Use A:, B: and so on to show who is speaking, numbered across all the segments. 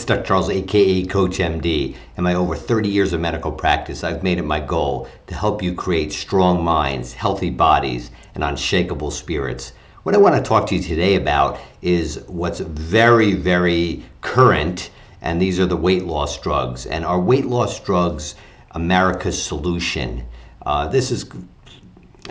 A: It's Dr. Charles, aka CoachMD. In my over 30 years of medical practice, I've made it my goal to help you create strong minds, healthy bodies, and unshakable spirits. What I want to talk to you today about is what's very, very current, and these are the weight loss drugs. And are weight loss drugs America's solution?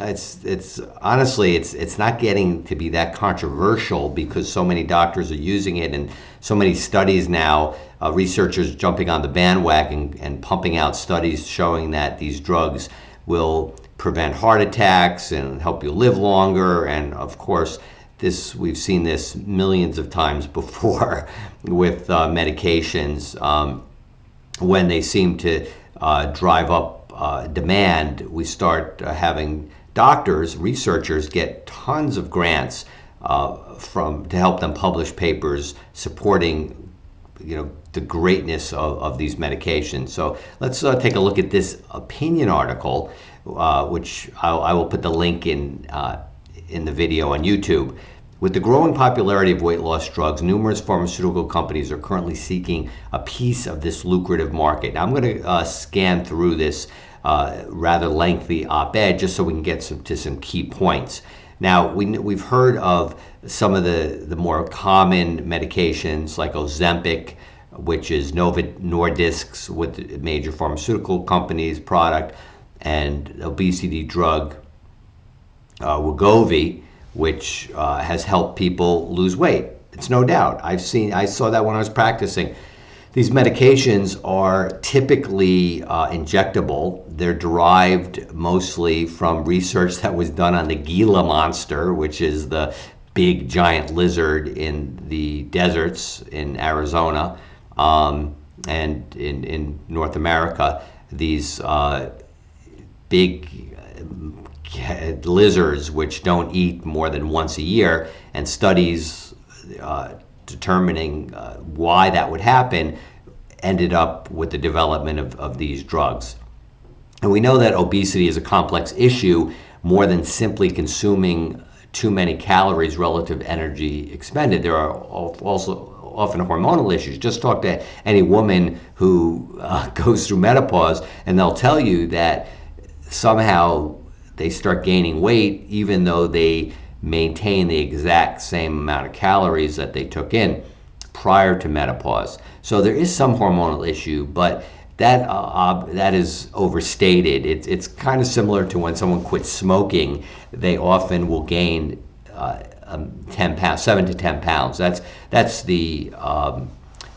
A: It's honestly, it's not getting to be that controversial because so many doctors are using it and so many studies now, researchers jumping on the bandwagon and pumping out studies showing that these drugs will prevent heart attacks and help you live longer. And of course, we've seen this millions of times before with medications when they seem to drive up demand. We start having doctors, researchers get tons of grants to help them publish papers supporting, the greatness of these medications. So let's take a look at this opinion article, which I will put the link in the video on YouTube. With the growing popularity of weight loss drugs, numerous pharmaceutical companies are currently seeking a piece of this lucrative market. Now, I'm going to scan through this rather lengthy op-ed just so we can get to some key points. Now, we've heard of some of the more common medications like Ozempic, which is Novo Nordisk's with major pharmaceutical companies product, and obesity drug Wegovy, which has helped people lose weight. It's no doubt. I saw that when I was practicing. These medications are typically injectable. They're derived mostly from research that was done on the Gila monster, which is the big giant lizard in the deserts in Arizona and in North America. These big lizards which don't eat more than once a year, and studies determining why that would happen ended up with the development of these drugs. And we know that obesity is a complex issue, more than simply consuming too many calories relative to energy expended. There are also often hormonal issues. Just talk to any woman who goes through menopause and they'll tell you that somehow they start gaining weight even though they maintain the exact same amount of calories that they took in prior to menopause. So there is some hormonal issue, but that is overstated. It's kind of similar to when someone quits smoking. They often will gain 10 pounds, 7 to 10 pounds. That's the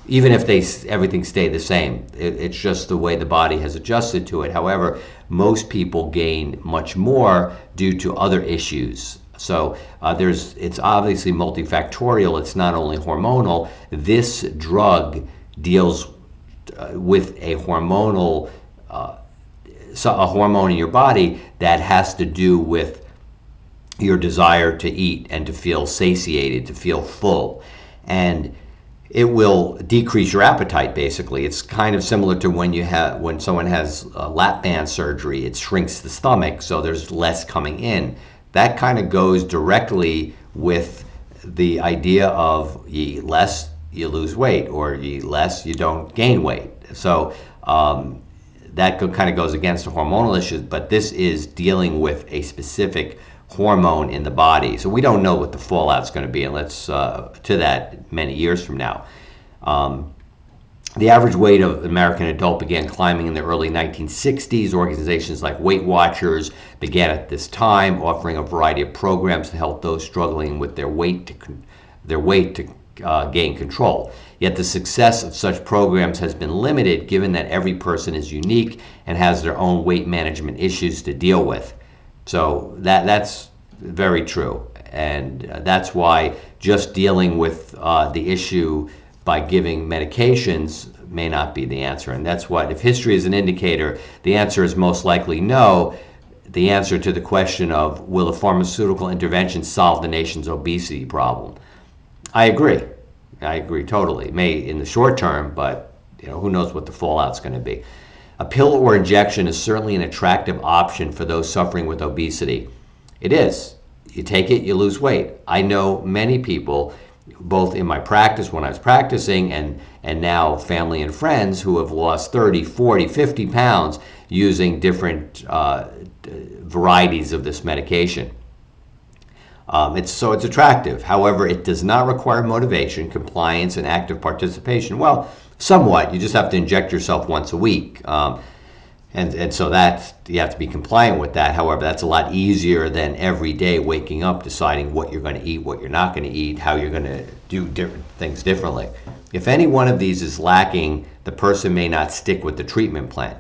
A: even if everything stay the same. It's just the way the body has adjusted to it. However, most people gain much more due to other issues. So it's obviously multifactorial. It's not only hormonal. This drug deals with a hormonal, a hormone in your body that has to do with your desire to eat and to feel satiated, to feel full. And it will decrease your appetite, basically. It's kind of similar to when someone has lap band surgery. It shrinks the stomach, so there's less coming in. That kind of goes directly with the idea of you eat less, you lose weight, or you eat less, you don't gain weight. So that kind of goes against the hormonal issues, but this is dealing with a specific hormone in the body. So we don't know what the fallout's going to be, and to that many years from now. The average weight of an American adult began climbing in the early 1960s. Organizations like Weight Watchers began at this time, offering a variety of programs to help those struggling with their weight to gain control. Yet the success of such programs has been limited, given that every person is unique and has their own weight management issues to deal with. So that's very true, and that's why just dealing with the issue by giving medications may not be the answer. And that's what, if history is an indicator, the answer is most likely no. The answer to the question of will a pharmaceutical intervention solve the nation's obesity problem? I agree totally. It may in the short term, but who knows what the fallout's going to be. A pill or injection is certainly an attractive option for those suffering with obesity. It is. You take it, you lose weight. I know many people, both in my practice when I was practicing and and now family and friends who have lost 30, 40, 50 pounds using different varieties of this medication. It's attractive. However, it does not require motivation, compliance, and active participation. Well, somewhat. You just have to inject yourself once a week. And so that you have to be compliant with that. However, that's a lot easier than every day waking up, deciding what you're going to eat, what you're not going to eat, how you're going to do different things differently. If any one of these is lacking, the person may not stick with the treatment plan.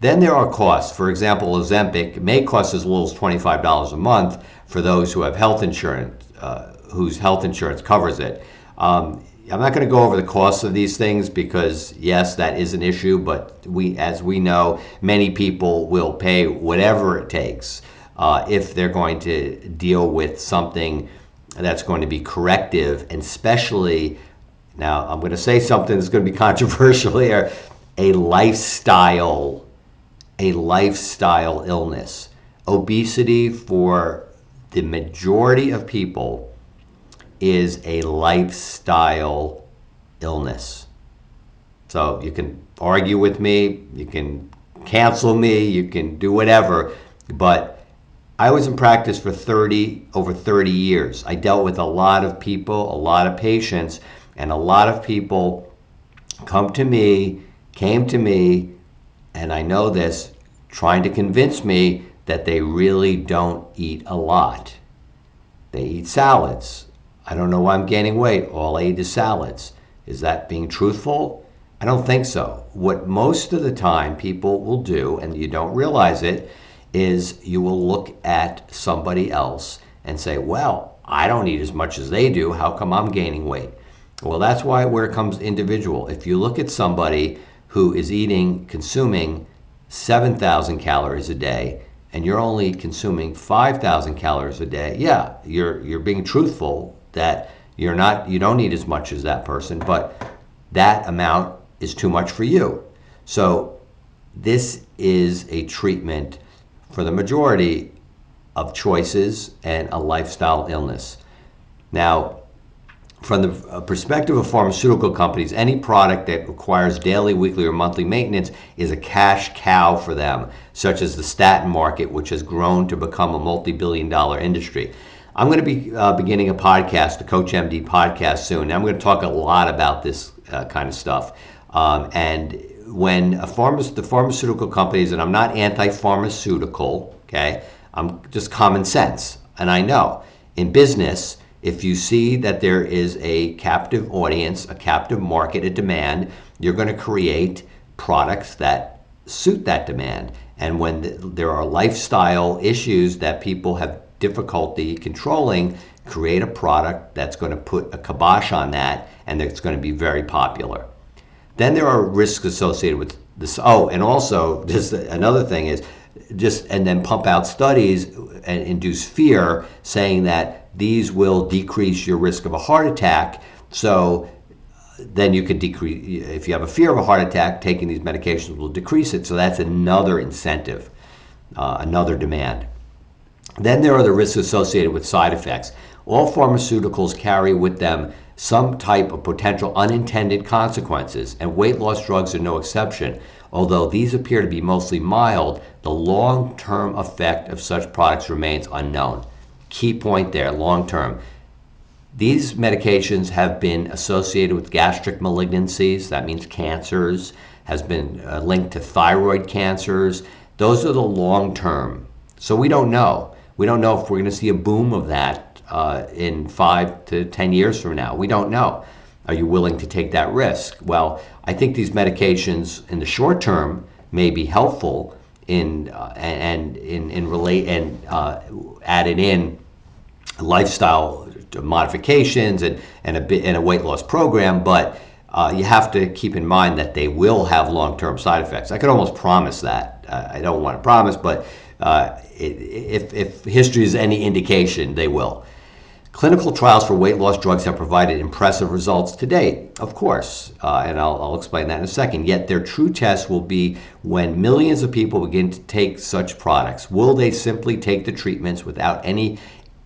A: Then there are costs. For example, Ozempic may cost as little as $25 a month for those who have health insurance, whose health insurance covers it. I'm not going to go over the costs of these things because, yes, that is an issue, but as we know, many people will pay whatever it takes if they're going to deal with something that's going to be corrective, and especially, now I'm going to say something that's going to be controversial here, a lifestyle illness. Obesity, for the majority of people, is a lifestyle illness. So you can argue with me, you can cancel me, you can do whatever, but I was in practice for over 30 years. I dealt with a lot of people, a lot of patients, and a lot of people came to me, and I know this, trying to convince me that they really don't eat a lot. They eat salads. I don't know why I'm gaining weight. All I eat is salads. Is that being truthful? I don't think so. What most of the time people will do, and you don't realize it, is you will look at somebody else and say, well, I don't eat as much as they do. How come I'm gaining weight? Well, that's where it comes individual. If you look at somebody who is consuming 7,000 calories a day, and you're only consuming 5,000 calories a day, yeah, you're being truthful that you don't eat as much as that person, but that amount is too much for you. So this is a treatment for the majority of choices and a lifestyle illness. Now, from the perspective of pharmaceutical companies, any product that requires daily, weekly, or monthly maintenance is a cash cow for them, such as the statin market, which has grown to become a multi-billion-dollar industry. I'm going to be beginning a podcast, the CoachMD podcast, soon. I'm going to talk a lot about this kind of stuff. And when the pharmaceutical companies, and I'm not anti-pharmaceutical, okay, I'm just common sense, and I know in business, if you see that there is a captive audience, a captive market, a demand, you're going to create products that suit that demand. And when there are lifestyle issues that people have difficulty controlling, create a product that's going to put a kibosh on that and that's going to be very popular. Then there are risks associated with this. Oh, and also, just another thing is, and then pump out studies and induce fear, saying that these will decrease your risk of a heart attack. So then you could decrease, if you have a fear of a heart attack, taking these medications will decrease it. So that's another incentive, another demand. Then there are the risks associated with side effects. All pharmaceuticals carry with them some type of potential unintended consequences, and weight loss drugs are no exception. Although these appear to be mostly mild, the long-term effect of such products remains unknown. Key point there, long-term. These medications have been associated with gastric malignancies, that means cancers, has been linked to thyroid cancers. Those are the long-term. So we don't know. We don't know if we're going to see a boom of that in 5 to 10 years from now. We don't know. Are you willing to take that risk? Well, I think these medications in the short term may be helpful added in lifestyle modifications and a weight loss program, but you have to keep in mind that they will have long-term side effects. I could almost promise that. I don't want to promise, but if history is any indication, they will. Clinical trials for weight loss drugs have provided impressive results to date, of course, and I'll explain that in a second. Yet their true test will be when millions of people begin to take such products. Will they simply take the treatments without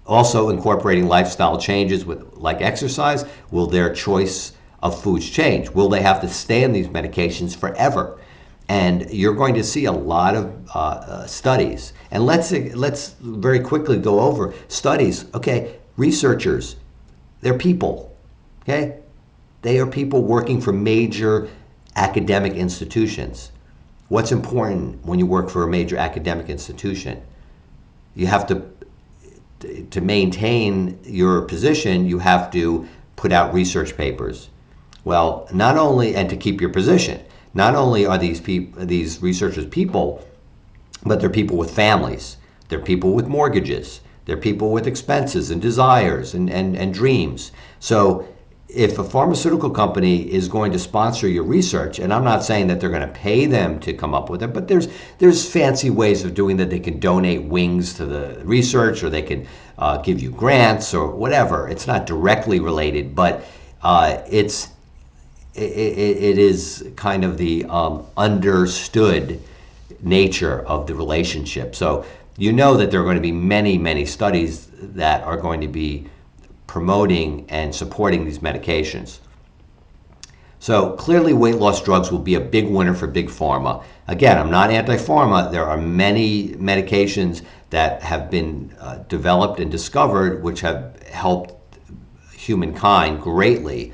A: also incorporating lifestyle changes like exercise? Will their choice of foods change? Will they have to stay on these medications forever? And you're going to see a lot of studies. And let's very quickly go over studies. Okay, researchers, they're people. Okay, they are people working for major academic institutions. What's important when you work for a major academic institution? You have to maintain your position, you have to put out research papers. Well, not only, and to keep your position, not only are these researchers people, but they're people with families, they're people with mortgages, they're people with expenses and desires and dreams. So if a pharmaceutical company is going to sponsor your research, and I'm not saying that they're going to pay them to come up with it, but there's fancy ways of doing that. They can donate wings to the research, or they can give you grants or whatever. It's not directly related, but it is kind of the understood nature of the relationship. So you know that there are going to be many, many studies that are going to be promoting and supporting these medications. So clearly weight loss drugs will be a big winner for big pharma. Again, I'm not anti-pharma. There are many medications that have been developed and discovered which have helped humankind greatly.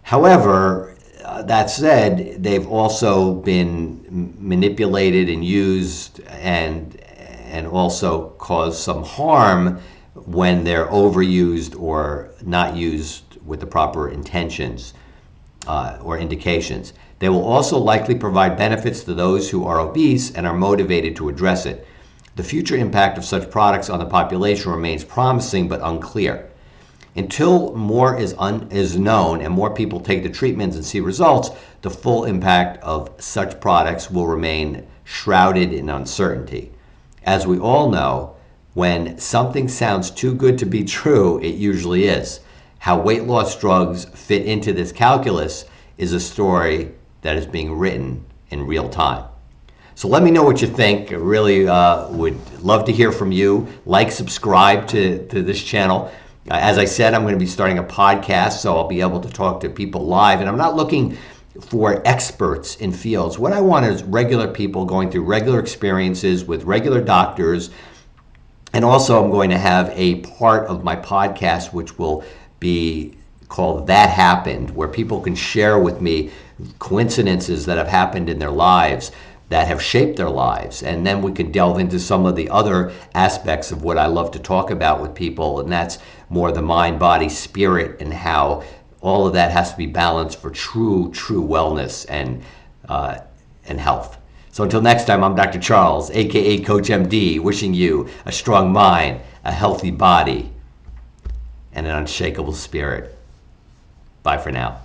A: However, that said, they've also been manipulated and used and also caused some harm when they're overused or not used with the proper intentions or indications. They will also likely provide benefits to those who are obese and are motivated to address it. The future impact of such products on the population remains promising but unclear. Until more is known and more people take the treatments and see results, the full impact of such products will remain shrouded in uncertainty. As we all know, when something sounds too good to be true, it usually is. How weight loss drugs fit into this calculus is a story that is being written in real time. So let me know what you think. I really would love to hear from you. Like, subscribe to this channel. As I said, I'm going to be starting a podcast, so I'll be able to talk to people live. And I'm not looking for experts in fields. What I want is regular people going through regular experiences with regular doctors. And also I'm going to have a part of my podcast which will be called That Happened, where people can share with me coincidences that have happened in their lives that have shaped their lives. And then we can delve into some of the other aspects of what I love to talk about with people, and that's more the mind, body, spirit, and how all of that has to be balanced for true wellness and health. So until next time, I'm Dr. Charles, aka CoachMD, wishing you a strong mind, a healthy body, and an unshakable spirit. Bye for now.